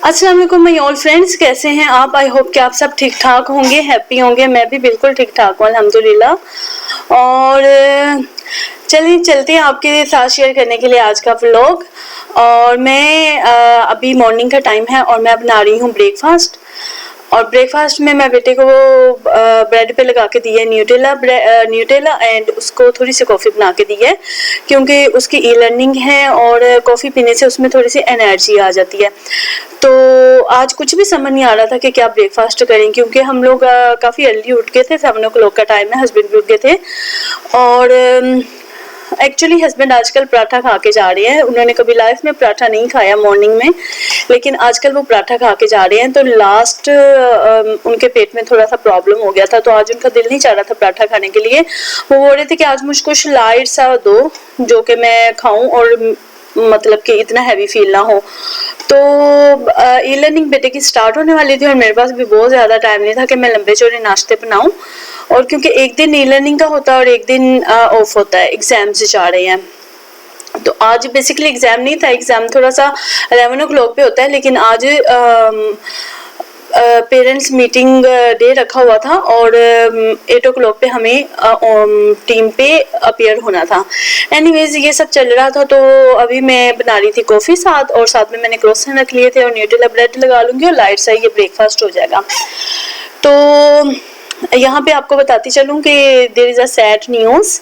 अस्सलाम वालेकुम my all friends, कैसे हैं आप? आई होप कि आप सब ठीक ठाक होंगे, हैप्पी होंगे। मैं भी बिल्कुल ठीक ठाक हूँ अल्हम्दुलिल्लाह। और चलिए चलते हैं आपके साथ शेयर करने के लिए आज का व्लॉग। और मैं अभी मॉर्निंग का टाइम है और मैं बना रही हूँ ब्रेकफास्ट। और ब्रेकफास्ट में मैं बेटे को ब्रेड पे लगा के दी है न्यूटेला एंड उसको थोड़ी सी कॉफ़ी बना के दी है, क्योंकि उसकी ई लर्निंग है और कॉफ़ी पीने से उसमें थोड़ी सी एनर्जी आ जाती है। तो आज कुछ भी समझ नहीं आ रहा था कि क्या ब्रेकफास्ट करें, क्योंकि हम लोग काफ़ी अर्ली उठ गए थे, 7 o'clock का टाइम है, हस्बैंड भी उठ गए थे। और एक्चुअली हस्बैंड आजकल पराठा खा के जा रहे हैं। उन्होंने कभी लाइफ में पराठा नहीं खाया मॉर्निंग में, लेकिन आजकल वो पराठा खा के जा रहे हैं। तो लास्ट उनके पेट में थोड़ा सा प्रॉब्लम हो गया था, तो आज उनका दिल नहीं चाह रहा था पराठा खाने के लिए। वो बोल रहे थे कि आज मुझको कुछ लाइट सा दो जो कि मैं खाऊं और मतलब कि इतना हैवी फील ना हो। तो ई लर्निंग बेटे की स्टार्ट होने वाली थी और मेरे पास भी बहुत ज़्यादा टाइम नहीं था कि मैं लंबे चौड़े नाश्ते बनाऊं। और क्योंकि एक दिन ई लर्निंग का होता है और एक दिन ऑफ होता है, एग्जाम से जा रहे हैं। तो आज बेसिकली एग्जाम नहीं था, एग्जाम थोड़ा सा 11 o'clock पे होता है, लेकिन आज पेरेंट्स मीटिंग डे रखा हुआ था और 8 o'clock पे हमें टीम पे अपीयर होना था। एनीवेज ये सब चल रहा था। तो अभी मैं बना रही थी कॉफ़ी साथ, और साथ में मैंने क्रोसन रख लिए थे और न्यूटेला ब्रेड लगा लूँगी और लाइट सा ये ब्रेकफास्ट हो जाएगा। तो यहाँ पे आपको बताती चलूँ कि there is a sad news.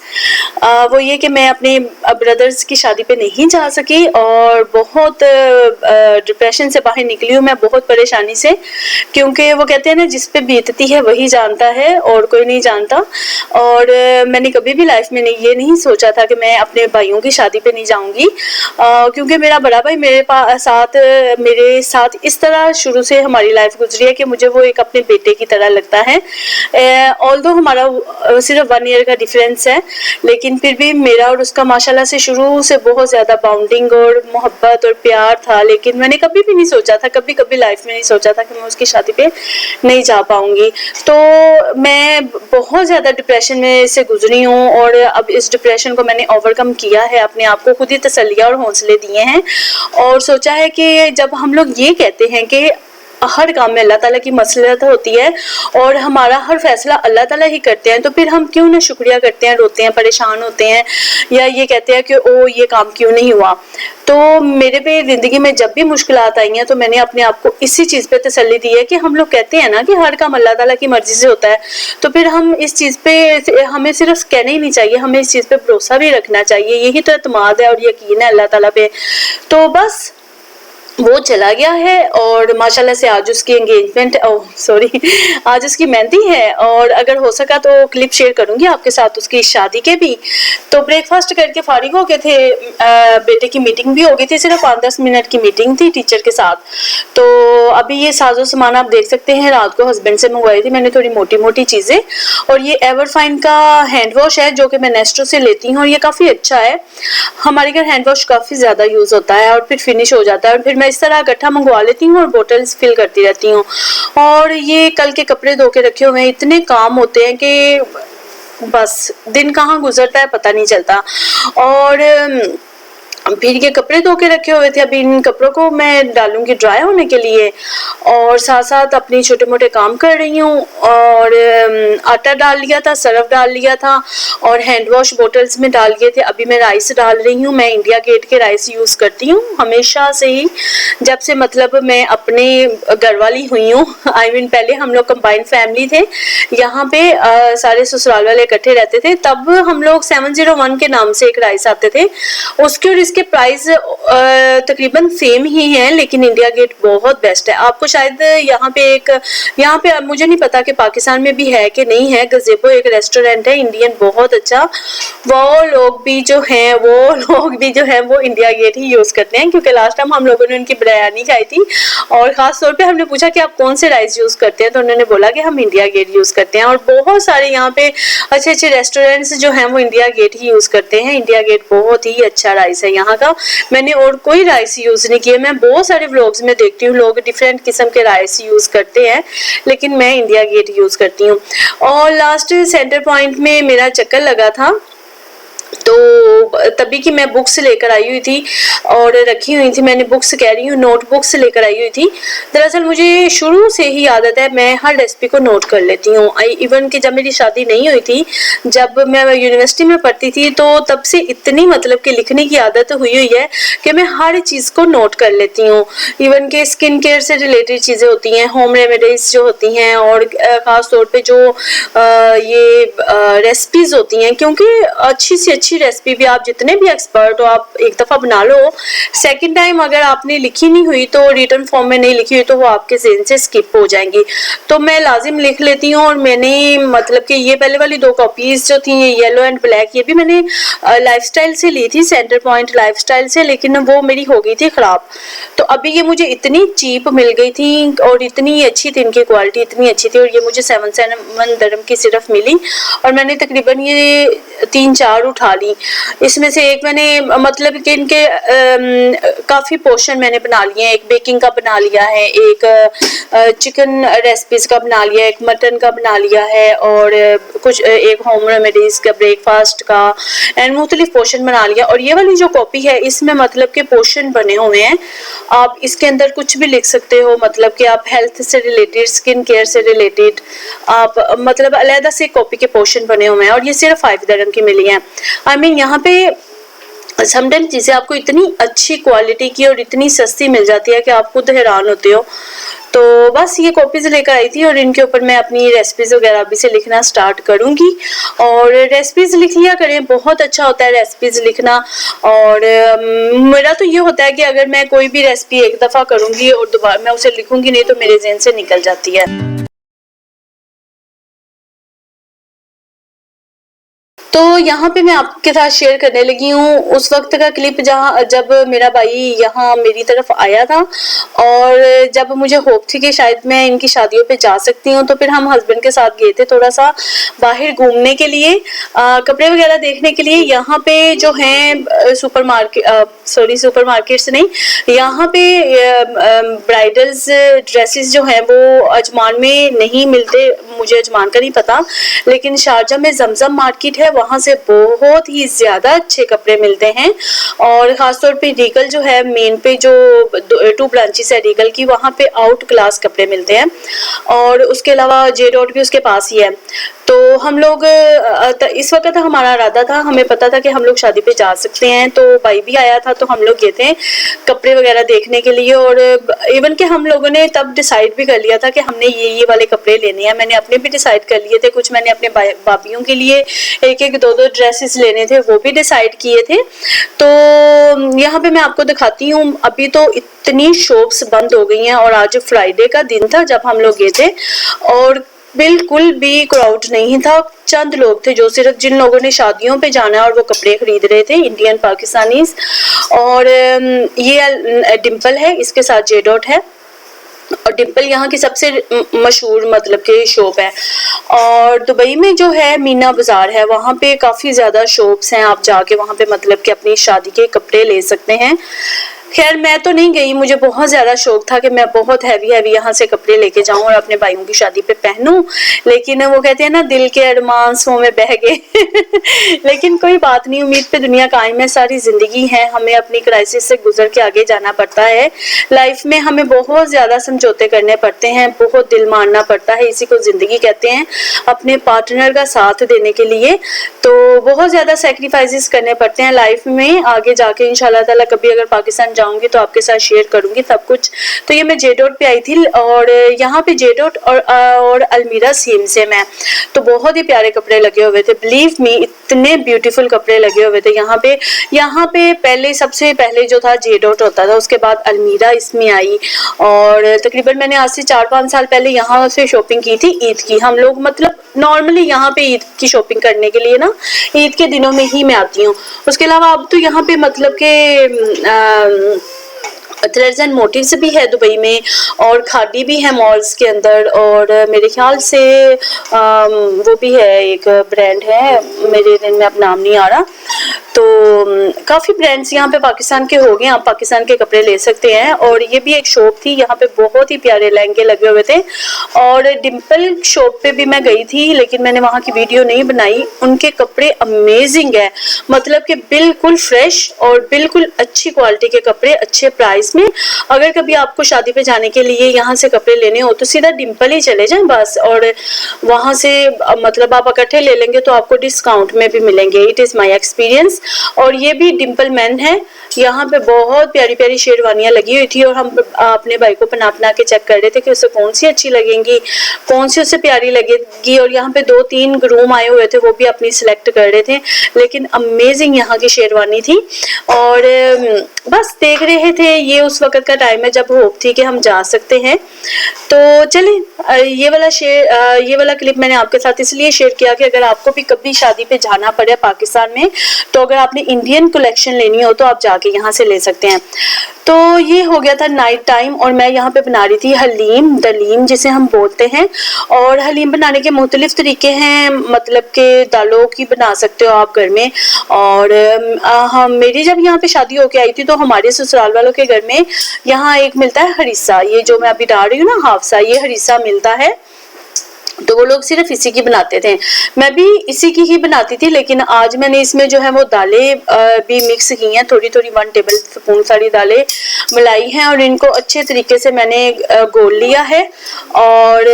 वो ये कि मैं अपने ब्रदर्स की शादी पे नहीं जा सकी और बहुत डिप्रेशन से बाहर निकली हूँ मैं, बहुत परेशानी से, क्योंकि वो कहते हैं ना, जिस पे बीतती है वही जानता है और कोई नहीं जानता। और मैंने कभी भी लाइफ में ये नहीं सोचा था कि मैं अपने भाइयों की शादी पे नहीं जाऊँगी, क्योंकि मेरा बड़ा भाई मेरे साथ इस तरह शुरू से हमारी लाइफ गुजरी है कि मुझे वो एक अपने बेटे की तरह लगता है। ऑल्दो हमारा सिर्फ 1 year का डिफरेंस है, लेकिन फिर भी मेरा और उसका माशाल्लाह से शुरू से बहुत ज़्यादा बाउंडिंग और मोहब्बत और प्यार था। लेकिन मैंने कभी भी नहीं सोचा था, कभी लाइफ में नहीं सोचा था कि मैं उसकी शादी पे नहीं जा पाऊँगी। तो मैं बहुत ज़्यादा डिप्रेशन में से गुजरी हूँ और अब इस डिप्रेशन को मैंने ओवरकम किया है, अपने आप को खुद ही तसल्लियाँ और हौसले दिए हैं। और सोचा है कि जब हम लोग ये कहते हैं कि हर काम में अल्लाह ताला की मसलहत होती है और हमारा हर फैसला अल्लाह ताला ही करते हैं, तो फिर हम क्यों ना शुक्रिया करते हैं, रोते हैं, परेशान होते हैं, या ये कहते हैं कि ओ ये काम क्यों नहीं हुआ। तो मेरे पे ज़िंदगी में जब भी मुश्किलात आई हैं तो मैंने अपने आप को इसी चीज़ पे तसल्ली दी है कि हम लोग कहते हैं ना कि हर काम अल्लाह ताला की मर्जी से होता है, तो फिर हम इस चीज़ पे हमें सिर्फ कहना ही नहीं चाहिए, हमें इस चीज़ पे भरोसा भी रखना चाहिए। यही तो एतमाद है और यकीन है अल्लाह ताला पे। तो बस वो चला गया है और माशाल्लाह से आज उसकी आज उसकी मेहंदी है, और अगर हो सका तो क्लिप शेयर करूंगी आपके साथ उसकी शादी के भी। तो ब्रेकफास्ट करके फारिग हो गए थे, बेटे की मीटिंग भी हो गई थी, सिर्फ 5-10 मिनट की मीटिंग थी टीचर के साथ। तो अभी ये साजो सामान आप देख सकते हैं, रात को हस्बैंड से मंगवाई थी मैंने थोड़ी मोटी मोटी चीज़ें। और ये एवरफाइन का हैंड वॉश है जो कि मैं नेस्टो से लेती हूँ और ये काफ़ी अच्छा है। हमारे घर हैंड वॉश काफ़ी ज़्यादा यूज़ होता है और फिर फिनिश हो जाता है, और फिर मैं इस तरह इकट्ठा मंगवा लेती हूँ और बोटल्स फिल करती रहती हूँ। और ये कल के कपड़े धो के रखे हुए हैं, इतने काम होते हैं कि बस दिन कहाँ गुजरता है पता नहीं चलता। और फिर ये कपड़े धो के रखे हुए थे, अभी इन कपड़ों को मैं डालूंगी ड्राई होने के लिए, और साथ साथ अपनी छोटे मोटे काम कर रही हूँ। और आटा डाल लिया था, सर्फ डाल लिया था और हैंड वॉश बोटल्स में डाल दिए थे। अभी मैं राइस डाल रही हूँ, मैं इंडिया गेट के राइस यूज़ करती हूँ हमेशा से ही, जब से मतलब मैं अपने घर वाली हुई हूँ। पहले हम लोग कंबाइंड फैमिली थे, यहाँ पे सारे ससुराल वाले इकट्ठे रहते थे, तब हम लोग 701 के नाम से एक राइस आते थे, उसके और इसके प्राइस तकरीबन सेम ही है, लेकिन इंडिया गेट बहुत बेस्ट है। आपको शायद यहाँ पे मुझे नहीं पता कि पाकिस्तान में भी है कि नहीं है, गज़ेबो एक रेस्टोरेंट है इंडियन, बहुत अच्छा। वो लोग भी जो हैं वो इंडिया गेट ही यूज़ करते हैं, क्योंकि लास्ट टाइम हम लोगों ने उनकी बिरयानी खाई थी और ख़ास तौर पे हमने पूछा कि आप कौन से राइस यूज़ करते हैं, तो उन्होंने बोला कि हम इंडिया गेट यूज़ करते हैं। और बहुत सारे यहाँ पे अच्छे अच्छे रेस्टोरेंट्स जो हैं वो इंडिया गेट ही यूज़ करते हैं। इंडिया गेट बहुत ही अच्छा राइस है यहाँ का, मैंने और कोई राइस यूज़ नहीं किया। मैं बहुत सारे व्लॉग्स में देखती हूँ लोग डिफरेंट किस्म के राइस यूज़ करते हैं, लेकिन मैं इंडिया गेट यूज़ करती हूँ। और लास्ट सेंटर पॉइंट में मेरा चक्कर लगा था तो तभी की मैं बुक्स लेकर आई हुई थी और रखी हुई थी, मैंने बुक्स कह रही हूँ नोटबुक्स लेकर आई हुई थी। दरअसल मुझे शुरू से ही आदत है, मैं हर रेसिपी को नोट कर लेती हूँ। इवन कि जब मेरी शादी नहीं हुई थी, जब मैं यूनिवर्सिटी में पढ़ती थी, तो तब से इतनी मतलब कि लिखने की आदत हुई है कि मैं हर चीज़ को नोट कर लेती हूँ। इवन कि स्किन केयर से रिलेटेड चीज़ें होती हैं, होम रेमेडीज जो होती हैं, और ख़ास तौर पे जो ये रेसिपीज़ होती हैं, क्योंकि अच्छी से अच्छी रेसिपी भी आप जितने भी एक्सपर्ट हो, आप एक दफ़ा बना लो, सेकंड टाइम अगर आपने लिखी नहीं हुई तो रिटर्न फॉर्म में नहीं लिखी हुई तो वो आपके ज़हन से स्किप हो जाएंगी। तो मैं लाजिम लिख लेती हूँ। और मैंने मतलब कि ये पहले वाली 2 कॉपीज़ जो थी, ये येलो एंड ब्लैक, ये भी मैंने लाइफस्टाइल से ली थी, सेंटर पॉइंट लाइफस्टाइल से, लेकिन वो मेरी हो गई थी ख़राब। तो अभी ये मुझे इतनी चीप मिल गई थी और इतनी अच्छी थी, इनकी क्वालिटी इतनी अच्छी थी, और ये मुझे 7 दिरहम की सिर्फ मिली और मैंने तकरीबन ये 3-4 उठा ली। इसमें से एक मैंने मतलब कि इनके काफ़ी पोर्शन मैंने बना लिए हैं। एक बेकिंग का बना लिया है, एक चिकन रेसिपीज़ का बना लिया है, एक मटन का बना लिया है, और कुछ एक होम रेमेडीज़ का, ब्रेकफास्ट का, एंड मुख्तलिफ पोर्शन बना लिया। और ये वाली जो कॉपी है, इसमें मतलब के पोर्शन बने हुए हैं, आप इसके अंदर कुछ भी लिख सकते हो, मतलब कि आप हेल्थ से रिलेटेड, स्किन केयर से रिलेटेड, आप मतलब अलहदा से कॉपी के पोर्शन बने हुए हैं, और ये सिर्फ 5 दिरहम की मिली हैं। आई मीन यहाँ पे समटाइम चीज़ें आपको इतनी अच्छी क्वालिटी की और इतनी सस्ती मिल जाती है कि आप खुद हैरान होते हो। तो बस ये कॉपीज़ लेकर आई थी और इनके ऊपर मैं अपनी रेसिपीज़ वगैरह अभी से लिखना स्टार्ट करूँगी। और रेसिपीज़ लिख लिया करें, बहुत अच्छा होता है रेसिपीज़ लिखना। और मेरा तो ये होता है कि अगर मैं कोई भी रेसिपी एक दफ़ा करूँगी और दोबारा मैं उसे लिखूँगी नहीं, तो मेरे ज़हन से निकल जाती है। तो यहाँ पे मैं आपके साथ शेयर करने लगी हूँ उस वक्त का क्लिप जब मेरा भाई यहाँ मेरी तरफ आया था, और जब मुझे होप थी कि शायद मैं इनकी शादियों पे जा सकती हूँ, तो फिर हम हस्बैंड के साथ गए थे थोड़ा सा बाहर घूमने के लिए, कपड़े वगैरह देखने के लिए। यहाँ पे जो हैं सुपर मार्केट्स नहीं, यहाँ पे ब्राइडल्स ड्रेसेस जो हैं वो अजमान में नहीं मिलते, मुझे अजमान का नहीं पता, लेकिन शारजा में जमजम मार्केट है, वहाँ से बहुत ही ज़्यादा अच्छे कपड़े मिलते हैं। और ख़ासतौर पे रीगल जो है मेन पे, जो 2 ब्रांचेस है रीगल की, वहाँ पे आउट क्लास कपड़े मिलते हैं। और उसके अलावा जे डॉट भी उसके पास ही है। तो हम लोग इस वक्त हमारा इरादा था, हमें पता था कि हम लोग शादी पे जा सकते हैं, तो भाई भी आया था, तो हम लोग गए थे कपड़े वगैरह देखने के लिए। और इवन कि हम लोगों ने तब डिसाइड भी कर लिया था कि हमने ये वाले कपड़े लेने हैं। मैंने अपने भी डिसाइड कर लिए थे, कुछ मैंने अपने भाभियों के लिए 1-1, 2-2 ड्रेसेस लेने थे, वो भी डिसाइड किए थे। तो यहाँ पे मैं आपको दिखाती हूँ। अभी तो इतनी शॉप्स बंद हो गई हैं, और आज फ्राइडे का दिन था जब हम लोग गए थे, और बिल्कुल भी क्राउड नहीं था। चंद लोग थे जो सिर्फ, जिन लोगों ने शादियों पे जाना है और वो कपड़े खरीद रहे थे, इंडियन पाकिस्तानीज। और ये डिम्पल है, इसके साथ जे डॉट है, और डिम्पल यहाँ की सबसे मशहूर मतलब के शॉप है। और दुबई में जो है मीना बाजार है, वहाँ पे काफ़ी ज़्यादा शॉप्स हैं, आप जाके वहाँ पे मतलब कि अपनी शादी के कपड़े ले सकते हैं। खैर मैं तो नहीं गई, मुझे बहुत ज़्यादा शौक था कि मैं बहुत हैवी यहाँ से कपड़े लेके जाऊँ और अपने भाइयों की शादी पे पहनूं, लेकिन वो कहते हैं ना, दिल के अरमांसों में बह गए। लेकिन कोई बात नहीं, उम्मीद पे दुनिया कायम है, सारी ज़िंदगी है, हमें अपनी क्राइसिस से गुजर के आगे जाना पड़ता है। लाइफ में हमें बहुत ज़्यादा समझौते करने पड़ते हैं, बहुत दिल मारना पड़ता है, इसी को ज़िंदगी कहते हैं, अपने पार्टनर का साथ देने के लिए। तो बहुत ज़्यादा सेक्रीफाइसेस करने पड़ते हैं लाइफ में। आगे जाके इंशाल्लाह ताला कभी अगर पाकिस्तान जाऊंगी तो आपके साथ शेयर करूंगी सब कुछ। तो ये मैं जे डॉट पे आई थी, और यहाँ पे जे डॉट और अलमीरा सीम से मैं, तो बहुत ही प्यारे कपड़े लगे हुए थे, बिलीव मी, इतने ब्यूटीफुल कपड़े लगे हुए थे यहाँ पे। पहले सबसे पहले जो था जे डॉट होता था, उसके बाद अलमीरा इसमें आई। और तकरीबन मैंने आज से 4-5 साल पहले यहाँ से शॉपिंग की थी ईद की। हम लोग मतलब नॉर्मली यहाँ पे ईद की शॉपिंग करने के लिए ना, ईद के दिनों में ही मैं आती हूँ। उसके अलावा अब तो यहाँ पे मतलब के थ्रेड्स एंड मोटिव्स भी है दुबई में, और खादी भी है मॉल्स के अंदर, और मेरे ख्याल से वो भी है, एक ब्रांड है, मेरे दिन में अब नाम नहीं आ रहा। तो काफ़ी ब्रांड्स यहाँ पे पाकिस्तान के हो गए, आप पाकिस्तान के कपड़े ले सकते हैं। और ये भी एक शॉप थी, यहाँ पे बहुत ही प्यारे लहंगे लगे हुए थे। और डिम्पल शॉप पे भी मैं गई थी, लेकिन मैंने वहाँ की वीडियो नहीं बनाई। उनके कपड़े अमेजिंग है, मतलब कि बिल्कुल फ्रेश और बिल्कुल अच्छी क्वालिटी के कपड़े अच्छे प्राइस में। अगर कभी आपको शादी पे जाने के लिए यहाँ से कपड़े लेने हो तो सीधा डिम्पल ही चले जाएं बस, और वहाँ से मतलब आप इकट्ठे ले लेंगे तो आपको डिस्काउंट में भी मिलेंगे। It is my experience. और ये भी डिम्पल मैन है। यहाँ पे बहुत प्यारी प्यारी शेरवानियाँ लगी हुई थी और हम अपने भाई को बना के चेक कर रहे थे कि उसे कौन सी अच्छी लगेंगी, कौन सी उसे प्यारी लगेगी। और यहाँ पे 2-3 ग्रूम आए हुए थे, वो भी अपनी सिलेक्ट कर रहे थे। लेकिन अमेजिंग यहाँ की शेरवानी थी। और बस देख रहे थे, ये उस वक्त का टाइम है जब होप थी कि हम जा सकते हैं। तो चलिए ये वाला क्लिप मैंने आपके साथ इसलिए शेयर किया कि अगर आपको भी कभी शादी पे जाना पड़े पाकिस्तान में, तो अगर आपने इंडियन कलेक्शन लेनी हो तो आप जाके यहाँ से ले सकते हैं। तो ये हो गया था नाइट टाइम और मैं यहाँ पे बना रही थी हलीम, दलीम जिसे हम बोलते हैं। और हलीम बनाने के मुख्तलिफ तरीके हैं, मतलब के दालों की बना सकते हो आप घर में। और हम मेरी जब यहाँ पे शादी होके आई थी तो हमारे ससुराल वालों के घर में यहाँ एक मिलता है हरीसा, ये जो मैं अभी डाल रही हूँ ना हाफसा, ये हरीसा मिलता है। तो वो लोग सिर्फ इसी की बनाते थे, मैं भी इसी की ही बनाती थी। लेकिन आज मैंने इसमें जो है वो दालें भी मिक्स की हैं, थोड़ी थोड़ी 1 टेबल स्पून सारी दालें मिलाई हैं और इनको अच्छे तरीके से मैंने घोल लिया है। और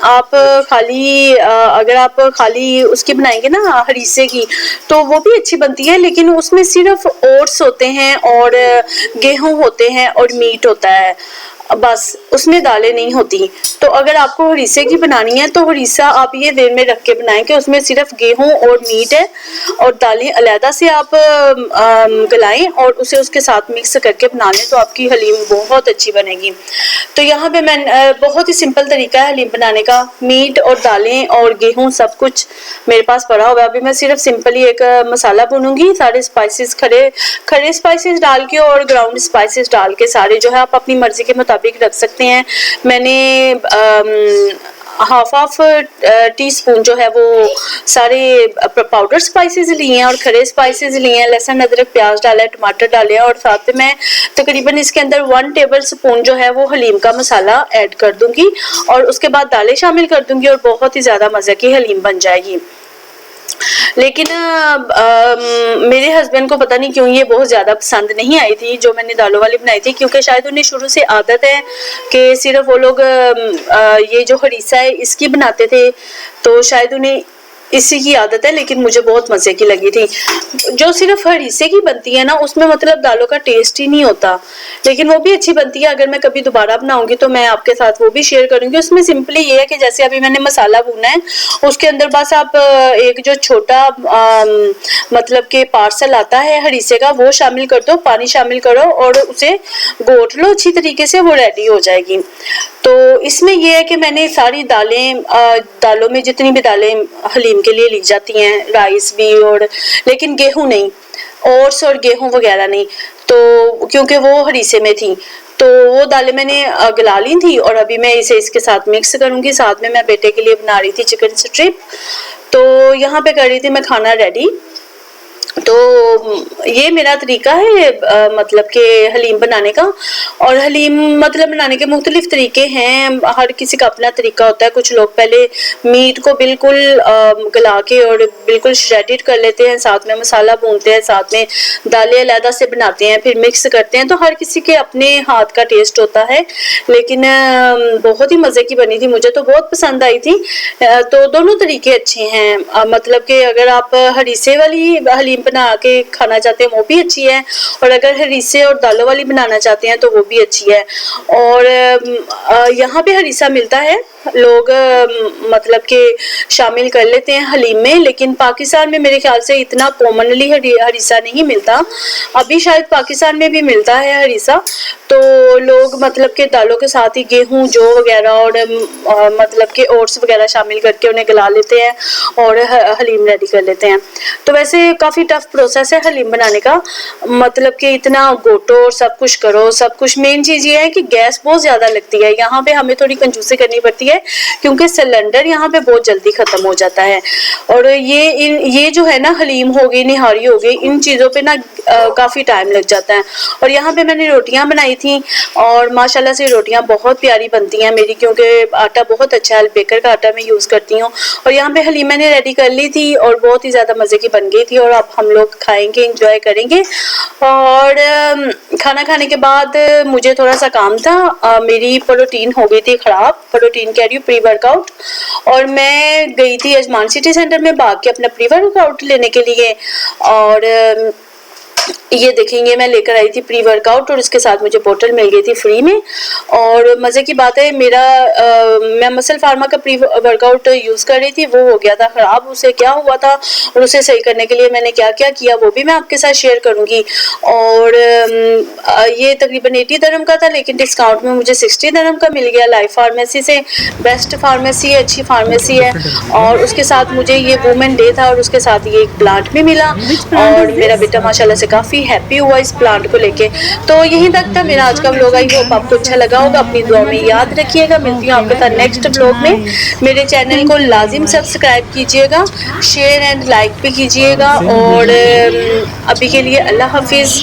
आप खाली अगर आप खाली उसकी बनाएंगे ना हरीसे की तो वो भी अच्छी बनती है, लेकिन उसमें सिर्फ ओट्स होते हैं और गेहूं होते हैं और मीट होता है, बस उसमें दालें नहीं होती। तो अगर आपको हरीसे की बनानी है तो हरीसा आप ये देर में रख के बनाएं कि उसमें सिर्फ गेहूं और मीट है और दालें अलहदा से आप गलाएं और उसे उसके साथ मिक्स करके बना लें तो आपकी हलीम बहुत अच्छी बनेगी। तो यहाँ पे मैं बहुत ही सिंपल तरीका है हलीम बनाने का, मीट और दालें और गेहूं सब कुछ मेरे पास पड़ा हुआ है। अभी मैं सिर्फ सिंपली एक मसाला भूनूंगी, सारे स्पाइसेस खड़े स्पाइसेस डाल के और ग्राउंड स्पाइसेस डाल के, सारे जो है आप अपनी मर्जी के मुताबिक रख सकते हैं। मैंने हाफ टी-स्पून जो है वो सारे पाउडर स्पाइसेस लिए हैं और खड़े स्पाइसेस लिए हैं, लहसुन अदरक प्याज डाला है, टमाटर डाले हैं और साथ में मैं तकरीबन इसके अंदर 1 टेबल स्पून जो है वो हलीम का मसाला ऐड कर दूंगी और उसके बाद दालें शामिल कर दूंगी और बहुत ही ज्यादा मजे की हलीम बन जाएगी। लेकिन मेरे हस्बैंड को पता नहीं क्यों ये बहुत ज़्यादा पसंद नहीं आई थी जो मैंने दालों वाली बनाई थी, क्योंकि शायद उन्हें शुरू से आदत है कि सिर्फ वो लोग ये जो हरीसा है इसकी बनाते थे, तो शायद उन्हें इसी की आदत है। लेकिन मुझे बहुत मज़े की लगी थी। जो सिर्फ हरीसे की बनती है ना उसमें मतलब दालों का टेस्ट ही नहीं होता, लेकिन वो भी अच्छी बनती है। अगर मैं कभी दोबारा बनाऊंगी तो मैं आपके साथ वो भी शेयर करूंगी। उसमें सिंपली ये है कि जैसे अभी मैंने मसाला भूना है उसके अंदर बस आप एक जो छोटा मतलब के पार्सल आता है हरीसे का वो शामिल कर दो, पानी शामिल करो और उसे घोट लो अच्छी तरीके से, वो रेडी हो जाएगी। तो इसमें यह है कि मैंने सारी दालों में जितनी भी दालें हलीम के लिए ली जाती हैं, राइस भी और लेकिन गेहूं नहीं, ओट्स और गेहूं वगैरह नहीं, तो क्योंकि वो हरीसे में थी तो वो दालें मैंने गला ली थी और अभी मैं इसे इसके साथ मिक्स करूंगी। साथ में मैं बेटे के लिए बना रही थी चिकन स्ट्रिप, तो यहाँ पे कर रही थी मैं खाना रेडी। तो ये मेरा तरीका है मतलब कि हलीम बनाने का। और हलीम मतलब बनाने के मुख्तलिफ तरीके हैं, हर किसी का अपना तरीका होता है। कुछ लोग पहले मीट को बिल्कुल गला के और बिल्कुल श्रेडिड कर लेते हैं, साथ में मसाला भूनते हैं, साथ में दालें अलहदा से बनाते हैं, फिर मिक्स करते हैं। तो हर किसी के अपने हाथ का टेस्ट होता है, लेकिन बहुत ही मज़े की बनी थी, मुझे तो बहुत पसंद आई थी। तो दोनों तरीके अच्छे हैं, मतलब कि अगर आप हरीसे वाली हलीम बना के खाना चाहते हैं वो भी अच्छी है, और अगर हरीसे और दालों वाली बनाना चाहते हैं तो वो भी अच्छी है। और यहाँ पे हरीसा मिलता है, लोग मतलब कि शामिल कर लेते हैं हलीम में, लेकिन पाकिस्तान में मेरे ख्याल से इतना कॉमनली हरीसा नहीं मिलता। अभी शायद पाकिस्तान में भी मिलता है हरीसा, तो लोग मतलब के दालों के साथ ही गेहूं जौ वगैरह और मतलब के ओट्स वगैरह शामिल करके उन्हें गला लेते हैं और हलीम रेडी कर लेते हैं। तो वैसे काफ़ी टफ प्रोसेस है हलीम बनाने का, मतलब कि इतना गोटो और सब कुछ करो, सब कुछ। मेन चीज़ ये है कि गैस बहुत ज़्यादा लगती है, यहाँ पे हमें थोड़ी कंजूसी करनी पड़ती है। है क्योंकि सिलेंडर यहाँ पे बहुत जल्दी ख़त्म हो जाता है। और ये जो है ना हलीम हो गई, निहारी हो गई, इन चीज़ों पे ना काफ़ी टाइम लग जाता है। और यहाँ पे मैंने रोटियाँ बनाई थी और माशाल्लाह से रोटियाँ बहुत प्यारी बनती हैं मेरी, क्योंकि आटा बहुत अच्छा है, बेकर का आटा मैं यूज़ करती हूँ। और यहाँ पे हलीम मैंने रेडी कर ली थी और बहुत ही ज़्यादा मज़े की बन गई थी और अब हम लोग खाएंगे, इंजॉय करेंगे। और खाना खाने के बाद मुझे थोड़ा सा काम था, मेरी प्रोटीन हो गई थी ख़राब, प्रोटीन कह रही हूँ, प्री वर्कआउट। और मैं गई थी अजमान सिटी सेंटर में भाग के अपना प्री वर्कआउट लेने के लिए। और ये देखेंगे मैं लेकर आई थी प्री वर्कआउट और इसके साथ मुझे बोतल मिल गई थी फ्री में। और मज़े की बात है, मैं मसल फार्मा का प्री वर्कआउट यूज़ कर रही थी, वो हो गया था ख़राब। उसे क्या हुआ था और उसे सही करने के लिए मैंने क्या क्या किया वो भी मैं आपके साथ शेयर करूँगी। और ये तकरीबन 80 दिरहम का था, लेकिन डिस्काउंट में मुझे 60 दिरहम का मिल गया लाइफ फार्मेसी से। बेस्ट फार्मेसी है, अच्छी फार्मेसी है। और उसके साथ मुझे ये वुमेन डे था और उसके साथ ये एक प्लांट भी मिला और मेरा बेटा माशाल्लाह से काफ़ी हैप्पी हुआ इस प्लांट को लेके। तो यहीं तक था मेरा आज का व्लॉग। आई होप आपको अच्छा लगा होगा, अपनी दुआ में याद रखिएगा। मिलती हूँ आपके साथ नेक्स्ट व्लॉग में। मेरे चैनल को लाजिम सब्सक्राइब कीजिएगा, शेयर एंड लाइक भी कीजिएगा। और अभी के लिए अल्लाह हाफिज़।